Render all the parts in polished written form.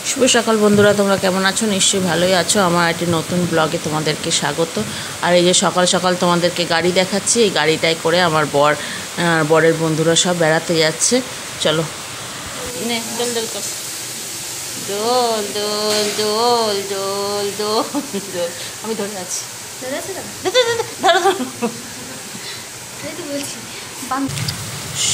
শুভ সকাল বন্ধুরা, তোমরা কেমন আছো? নিশ্চয়ই ভালোই আছো। আমার একটি নতুন ব্লগে তোমাদেরকে স্বাগত। আর এই যে সকাল সকাল তোমাদেরকে গাড়ি দেখাচ্ছি, এই গাড়িটাই করে আমার বরের বন্ধুরা সব বেড়াতে যাচ্ছে। চলো নে দোল দোল কর, দোল দোল দোল দোল দোল দোল। আমি ধরে আছি, ধরো ধরো।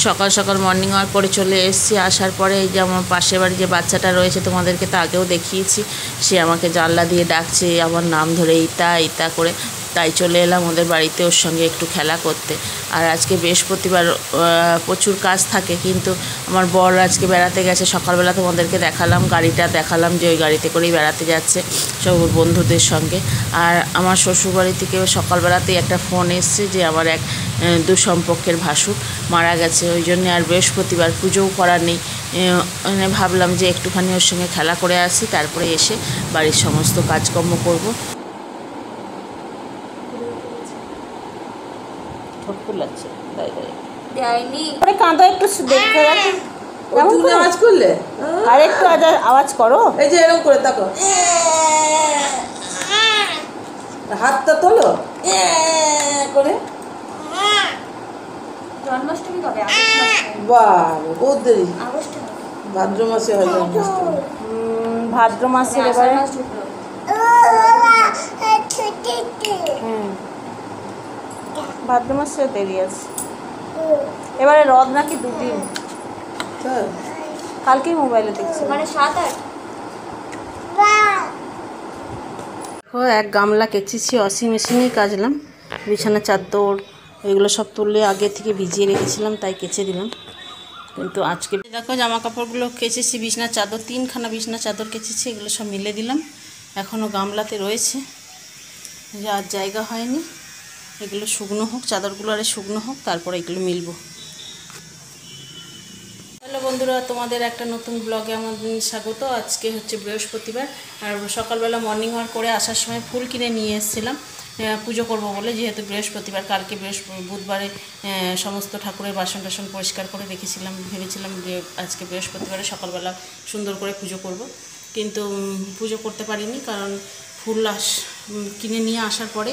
সকাল সকাল মর্নিং ওয়াক করে চলে এসেছি। আসার পরে এই যে আমার পাশের বাড়ি যে বাচ্চাটা রয়েছে, তোমাদেরকে তো আগেও দেখিয়েছি, সে আমাকে জানলা দিয়ে ডাকছে আমার নাম ধরে ইতা ইতা করে। তাই চলে এলাম ওদের বাড়িতে ওর সঙ্গে একটু খেলা করতে। আর আজকে বৃহস্পতিবার, প্রচুর কাজ থাকে, কিন্তু আমার বর আজকে বেড়াতে গেছে। সকালবেলা তোমাদেরকে দেখালাম, গাড়িটা দেখালাম যে ওই গাড়িতে করেই বেড়াতে যাচ্ছে সব বন্ধুদের সঙ্গে। আর আমার শ্বশুরবাড়ি থেকে সকালবেলাতেই একটা ফোন এসছে যে আমার এক দুঃসম্পর্কের ভাসুর মারা গেছে। ওই জন্যে আর বৃহস্পতিবার পুজোও করার নেই, ভাবলাম যে একটুখানি ওর সঙ্গে খেলা করে আসি, তারপরে এসে বাড়ির সমস্ত কাজকর্ম করব। ঠোঁট লাগছে, তাই তাই কাঁদো একটু দেখতে আওয়াজ করলে আর একটু আওয়াজ করো। এই যে এরকম করে তাকো, হাতটা তোলো করে। জন্মাষ্টমী কবে? বাহ, বহুত দেরি। ভাদ্র মাসে হয় জন্মাষ্টমী। ভাদ্র মাসে এবারে ভাদ্র মাসে দেরি আছে। এবারে রথ নাকি দুদিন, কালকেই মোবাইলে দেখছি, মানে 7-8। এক গামলা কেচেছি, ওয়াশিং মেশিনেই কাচলাম। বিছানা চাদর এগুলো সব তুললে আগে থেকে ভিজিয়ে রেখেছিলাম, তাই কেচে দিলাম। কিন্তু আজকে দেখো জামা কাপড়গুলো কেচেছি, বিছানা চাদর 3খানা বিছানা চাদর কেচেছি, এগুলো সব মিলে দিলাম। এখনও গামলাতে রয়েছে, যে আর জায়গা হয়নি। এগুলো শুকনো হোক, চাদরগুলো আরে শুকনো হোক, তারপরে এগুলো মিলবো। হ্যালো বন্ধুরা, তোমাদের একটা নতুন ব্লগে আমাদের স্বাগত। আজকে হচ্ছে বৃহস্পতিবার, আর সকালবেলা মর্নিং ওয়াক করে আসার সময় ফুল কিনে নিয়ে এসেছিলাম পুজো করব বলে। যেহেতু বৃহস্পতিবার, কালকে বুধবারে সমস্ত ঠাকুরের বাসন টাসন পরিষ্কার করে রেখেছিলাম, ভেবেছিলাম যে আজকে বৃহস্পতিবারে সকালবেলা সুন্দর করে পুজো করব, কিন্তু পুজো করতে পারিনি। কারণ ফুল কিনে নিয়ে আসার পরে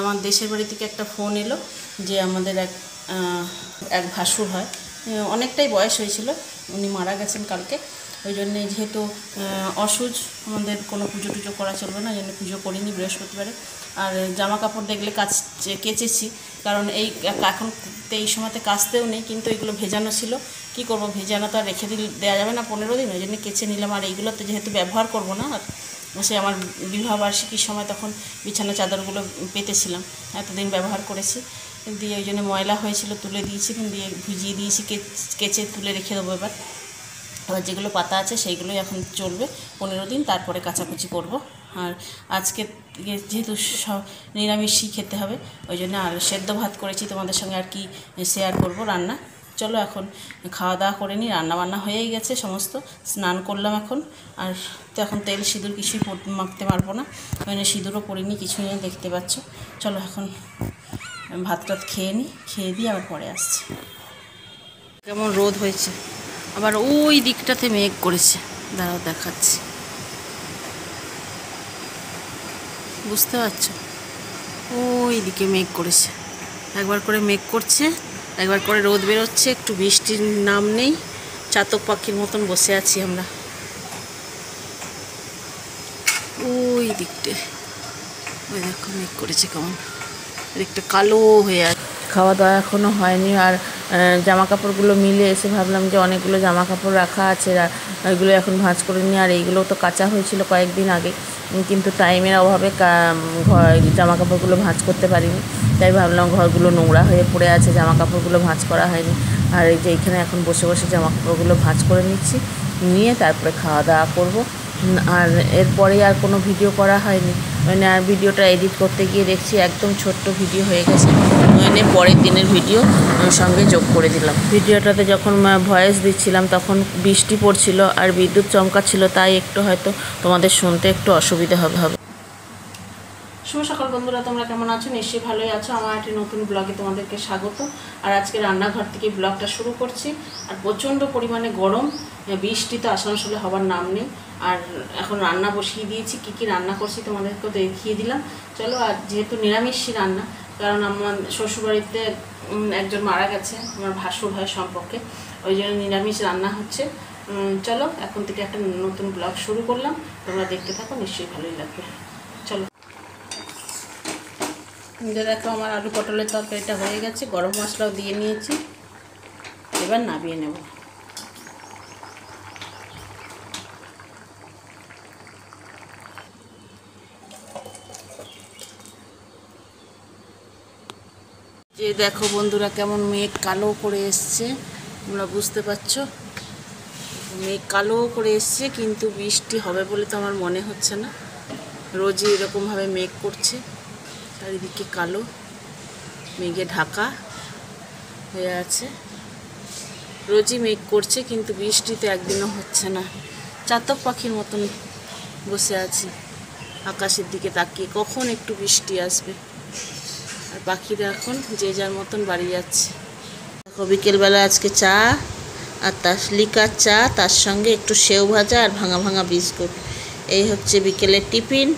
আমার দেশের বাড়ি থেকে একটা ফোন এলো যে আমাদের এক ভাসুর হয়, অনেকটাই বয়স হয়েছিল, উনি মারা গেছেন কালকে। ওই জন্যে যেহেতু অসুজ, আমাদের কোনো পুজো টুজো করা চলবে না, ওই জন্য পুজো করিনি বৃহস্পতিবারে। আর জামা কাপড় দেখলে কেচেছি, কারণ এখন এই সময়তে কাচতেও নেই, কিন্তু এগুলো ভেজানো ছিল। কি করব, ভেজানো তো আর রেখে দেওয়া যাবে না 15 দিন, ওই জন্য কেচে নিলাম। আর এইগুলো তো যেহেতু ব্যবহার করব না, আর সে আমার বিবাহবার্ষিকীর সময় তখন বিছানা চাদরগুলো পেতেছিলাম, এতদিন ব্যবহার করেছি, দিয়ে ওই জন্য ময়লা হয়েছিল, তুলে দিয়েছি, দিয়ে ভিজিয়ে দিয়েছি, কেচে তুলে রেখে দেবো। এবার যেগুলো পাতা আছে সেইগুলোই এখন চলবে 15 দিন, তারপরে কাচাকুচি করব। আর আজকে যেহেতু সব নিরামিষই খেতে হবে, ওই জন্য আর সেদ্ধ ভাত করেছি, তোমাদের সঙ্গে আর কি শেয়ার করব রান্না। চলো এখন খাওয়া দাওয়া করে নিই। রান্নাবান্না হয়েই গেছে সমস্ত, স্নান করলাম এখন। আর তো এখন তেল সিঁদুর কিছুই মাখতে পারবো না, ওই জন্য সিঁদুরও পরিনি, কিছুই নেই, দেখতে পাচ্ছ। চলো এখন ভাত টাত খেয়ে নিই, খেয়ে দিয়ে আবার পরে আসছি। কেমন রোদ হয়েছে, আবার ওই দিকটাতে মেঘ করেছে, দাঁড়াও দেখাচ্ছি, বুঝতে পারছো? ওই দিকে মেঘ করেছে, একবার করে মেঘ করছে, একবার করে রোদ বেরোচ্ছে, একটু বৃষ্টির নাম নেই। চাতক পাখির মতন বসে আছি আমরা ওই দিকটে। ওই দেখো মেঘ করেছে কেমন, দিকটা কালো হয়ে আছে। খাওয়া দাওয়া এখনও হয়নি। আর জামা কাপড়গুলো মিলে এসে ভাবলাম যে অনেকগুলো জামা কাপড় রাখা আছে, ওইগুলো এখন ভাঁজ করে নিই। আর এইগুলো তো কাঁচা হয়েছিল কয়েকদিন আগে, কিন্তু টাইমের অভাবে জামা কাপড়গুলো ভাঁজ করতে পারিনি, তাই ভাবলাম ঘরগুলো নোংরা হয়ে পড়ে আছে, জামা কাপড়গুলো ভাঁজ করা হয়নি। আর এই যে এখানে এখন বসে বসে জামা কাপড়গুলো ভাঁজ করে নিচ্ছি, নিয়ে তারপরে খাওয়া দাওয়া করবো। আর এরপরে আর কোনো ভিডিও করা হয়নি, মানে আর ভিডিওটা এডিট করতে গিয়ে দেখছি একদম ছোট্ট ভিডিও হয়ে গেছে, মানে পরের দিনের ভিডিও সঙ্গে যোগ করে দিলাম। ভিডিওটাতে যখন ভয়েস দিচ্ছিলাম তখন বৃষ্টি পড়ছিল আর বিদ্যুৎ চমকাচ্ছিল, তাই একটু হয়তো তোমাদের শুনতে একটু অসুবিধা হবে। শুভ সকাল বন্ধুরা, তোমরা কেমন আছো? নিশ্চয়ই ভালোই আছো। আমার একটি নতুন ব্লগে তোমাদেরকে স্বাগত। আর আজকে রান্নাঘর থেকে ব্লগটা শুরু করছি। আর প্রচণ্ড পরিমাণে গরম, বৃষ্টি তো আসানসোলে হবার নাম নেই। আর এখন রান্না বসিয়ে দিয়েছি, কী কী রান্না করছি তোমাদেরকে দেখিয়ে দিলাম। চলো, আর যেহেতু নিরামিষই রান্না, কারণ আমার শ্বশুরবাড়িতে একজন মারা গেছে আমার ভাসুর ভাইয়ের সম্পর্কে, ওই জন্য নিরামিষ রান্না হচ্ছে। চলো, এখন থেকে একটা নতুন ব্লগ শুরু করলাম, তোমরা দেখতে থাকো, নিশ্চয়ই ভালোই লাগবে। চলো, দেখো আমার আলু পটলের তরকারিটা হয়ে গেছে, গরম মশলাও দিয়ে নিয়েছি, এবার নামিয়ে নেব। যে দেখো বন্ধুরা, কেমন মেঘ কালো করে এসছে, তোমরা বুঝতে পারছো, মেঘ কালো করে এসছে, কিন্তু বৃষ্টি হবে বলে তো আমার মনে হচ্ছে না। রোজই এরকমভাবে মেঘ করছে, চারিদিকে কালো মেঘে ঢাকা হয়ে আছে। রোজই মেঘ করছে, কিন্তু বৃষ্টি তো একদিনও হচ্ছে না। চাতক পাখির মতন বসে আছি আকাশের দিকে তাকিয়ে, কখন একটু বৃষ্টি আসবে। আর পাখিরা এখন যে যার মতন বাড়ি যাচ্ছে। দেখো বিকেলবেলা আজকে চা, আর তার লিকার চা, তার সঙ্গে একটু সেও ভাজা আর ভাঙা ভাঙা বিস্কুট, এই হচ্ছে বিকেলের টিফিন।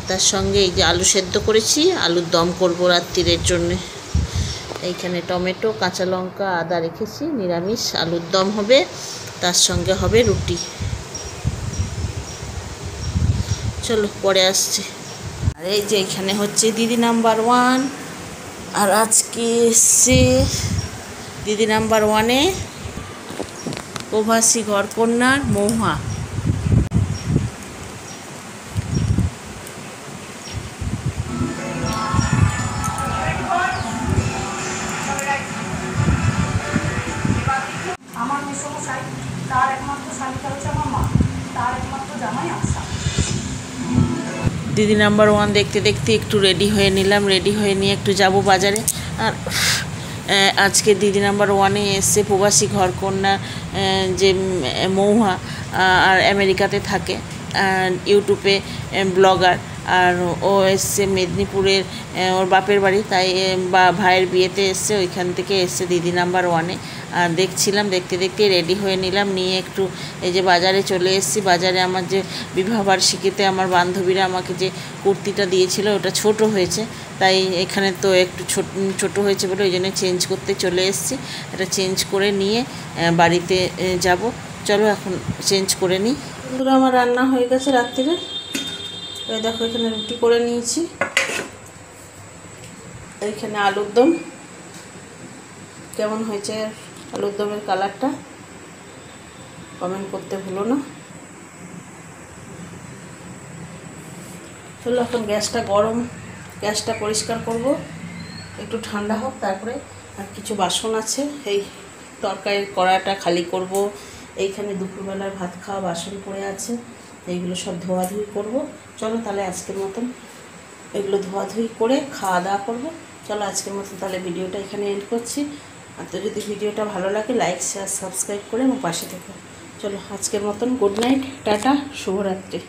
তার সঙ্গে এই যে আলু সেদ্ধ করেছি, আলুর দম করব রাত্রিরের জন্যে। এইখানে টমেটো, কাঁচা লঙ্কা, আদা রেখেছি, নিরামিষ আলুর দম হবে, তার সঙ্গে হবে রুটি। চলো পরে আসছি। আর এই যে এখানে হচ্ছে দিদি নাম্বার 1, আর আজকে এসছে দিদি নাম্বার 1-এ প্রবাসী ঘরকন্যার মহুয়া। আমার মেসমশাই, তার একমাত্র শালিকা হচ্ছে আমার মা, তার একমাত্র জামাই আশা। দিদি নাম্বার 1 দেখতে দেখতে একটু রেডি হয়ে নিলাম, রেডি হয়ে নিয়ে একটু যাব বাজারে। আর আজকে দিদি নাম্বার 1-এ এসছে প্রবাসী ঘরকন্যা, যে মহুয়া, আর আমেরিকাতে থাকে, ইউটিউবে ব্লগার। আর ও এসছে মেদিনীপুরের, ওর বাপের বাড়ি, তাই বা ভাইয়ের বিয়েতে এসছে, ওইখান থেকে এসছে দিদি নাম্বার 1-এ। আর দেখছিলাম, দেখতে দেখতে রেডি হয়ে নিলাম, নিয়ে একটু এই যে বাজারে চলে এসেছি। বাজারে আমার যে বিবাহবার্ষিকীতে আমার বান্ধবীরা আমাকে যে কুর্তিটা দিয়েছিল, ওটা ছোট হয়েছে, তাই এখানে তো একটু ছোট হয়েছে বলে ওই জন্য চেঞ্জ করতে চলে এসেছি। এটা চেঞ্জ করে নিয়ে বাড়িতে যাব। চলো এখন চেঞ্জ করে নিই। বন্ধুরা, আমার রান্না হয়ে গেছে রাত্রিরে। এই দেখো এখানে রুটি করে নিয়েছি, এইখানে আলুর দম। কেমন হয়েছে আলুর দমের কালারটা কমেন্ট করতে ভুলো না। চলো এখন গ্যাসটা গরম, গ্যাসটা পরিষ্কার করব, একটু ঠান্ডা হোক, তারপরে আর কিছু বাসন আছে, এই তরকারির কড়াটা খালি করব। এইখানে দুপুরবেলার ভাত খাওয়া বাসন পড়ে আছে, এইগুলো সব ধোয়াধুয়ি করব। চলো তাহলে আজকের মতন এগুলো ধোয়াধুয়ি করে খাওয়া দাওয়া করবো। চলো আজকের মতন তাহলে ভিডিওটা এখানে এন্ড করছি। আর তো যদি ভিডিওটা ভালো লাগে, লাইক শেয়ার সাবস্ক্রাইব করে আমার পাশে থেকো। চলো আজকের মতন গুড নাইট, টাটা, শুভরাত্রি।